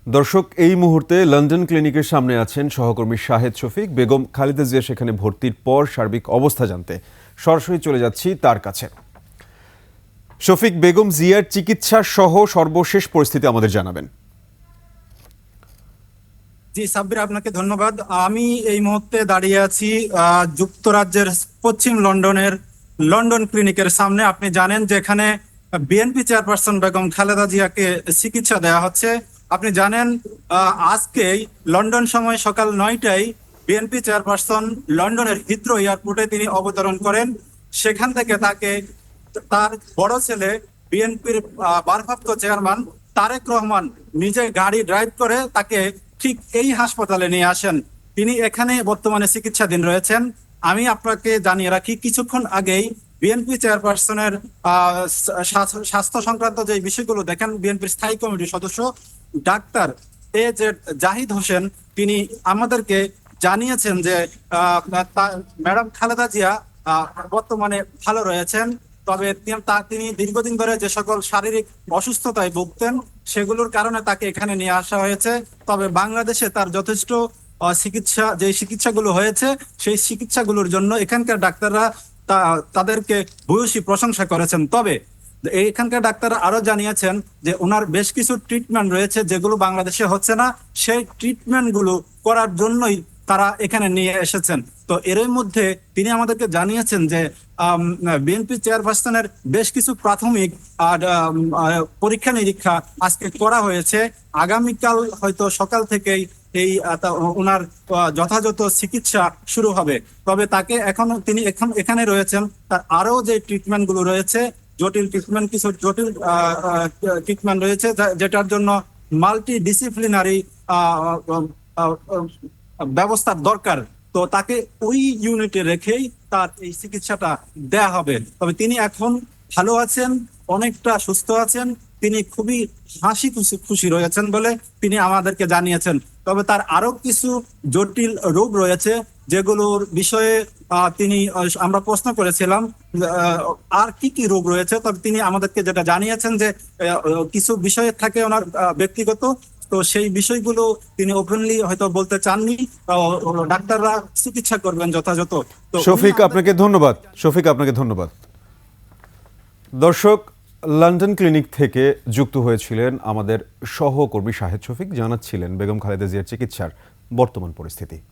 দর্শক, এই মুহূর্তে লন্ডন ক্লিনিকের সামনে আছেন সহকর্মী শাহেদ শফিক। বেগম খালেদা জিয়া সেখানে ভর্তির পর সার্বিক অবস্থা জানতে সরাসরি চলে যাচ্ছি তার কাছে। শফিক, বেগম জিয়ার চিকিৎসা সহ সর্বশেষ পরিস্থিতি আমাদের জানাবেন। জি সাব্বির, আপনাকে ধন্যবাদ। আমি এই মুহূর্তে দাঁড়িয়ে আছি যুক্তরাজ্যের পশ্চিম লন্ডনের লন্ডন ক্লিনিকের সামনে। আপনি জানেন যে এখানে বিএনপি চেয়ারপারসন বেগম খালেদা জিয়াকে চিকিৎসা দেওয়া হচ্ছে। আপনি জানেন আজকেই লন্ডন সময় সকাল 9টায় বিএনপি চেয়ারপারসন লন্ডনের হিথ্রো এয়ারপোর্টে তিনি অবতরণ করেন। সেখান থেকে তাকে তার বড় ছেলে বিএনপির ভারপ্রাপ্ত চেয়ারম্যান তারেক রহমান নিজে গাড়ি ড্রাইভ করে তাকে ঠিক এই হাসপাতালে নিয়ে আসেন। তিনি এখানে বর্তমানে চিকিৎসাধীন রয়েছেন। আমি আপনাকে জানিয়ে রাখি, কিছুক্ষণ আগেই বিএনপি চেয়ারপারসনের স্বাস্থ্য সংক্রান্ত যে বিষয়গুলো দেখেন, বিএনপির স্থায়ী কমিটির সদস্য ডাক্তার জাহিদ হোসেন তিনি আমাদেরকে জানিয়েছেন যে ম্যাডাম খালেদা জিয়া বর্তমানে ভালো রয়েছেন। তবে তিনি দীর্ঘদিন ধরে যে সকল শারীরিক অসুস্থতায় ভুগতেন সেগুলোর কারণে তাকে এখানে নিয়ে আসা হয়েছে। তবে বাংলাদেশে তার যথেষ্ট চিকিৎসাগুলো হয়েছে, সেই চিকিৎসাগুলোর জন্য এখানকার ডাক্তাররা তাদেরকে ভূয়সী প্রশংসা করেছেন। তবে এখানকার ডাক্তাররা আরো জানিয়েছেন যে ওনার বেশ কিছু ট্রিটমেন্ট রয়েছে যেগুলো বাংলাদেশে হচ্ছে না, সেই ট্রিটমেন্ট গুলো করার জন্যই তারা এখানে নিয়ে এসেছেন। তো এর মধ্যে তিনি আমাদেরকে জানিয়েছেন যে বিএনপি চেয়ারপারসনের বেশ কিছু প্রাথমিক পরীক্ষা নিরীক্ষা আজকে করা হয়েছে। আগামীকাল হয়তো সকাল থেকেই এই ওনার যথাযথ চিকিৎসা শুরু হবে। তবে তাকে তিনি এখানে রয়েছেন, তার আরো যে ট্রিটমেন্ট গুলো রয়েছে, কিছু জটিল ট্রিটমেন্ট রয়েছে যেটার জন্য মাল্টি ডিসিপ্লিনারি ব্যবস্থার দরকার। তো তাকে ওই ইউনিটে রেখেই তার এই চিকিৎসাটা দেয়া হবে। তবে তিনি এখন ভালো আছেন, অনেকটা সুস্থ আছেন, তিনি খুবই হাসি খুশি রয়েছেন বলে তিনি আমাদেরকে জানিয়েছেন। তবে তার আরো কিছু জটিল রোগ রয়েছে যেগুলোর বিষয়ে আমরা প্রশ্ন করেছিলাম আর কি কি রোগ রয়েছে। তবে তিনি আমাদেরকে যেটা জানিয়েছেন যে কিছু বিষয় থাকে ওনার ব্যক্তিগত, তো সেই বিষয়গুলো তিনি ওপেনলি হয়তো বলতে চাননি। ডাক্তাররা চিকিৎসা করবেন যথাযথ। তো শফিক, আপনাকে ধন্যবাদ। দর্শক, লন্ডন ক্লিনিক থেকে যুক্ত হয়েছিলেন আমাদের সহকর্মী শাহেদ শফিক, জানাচ্ছিলেন বেগম খালেদা জিয়ার চিকিৎসার বর্তমান পরিস্থিতি।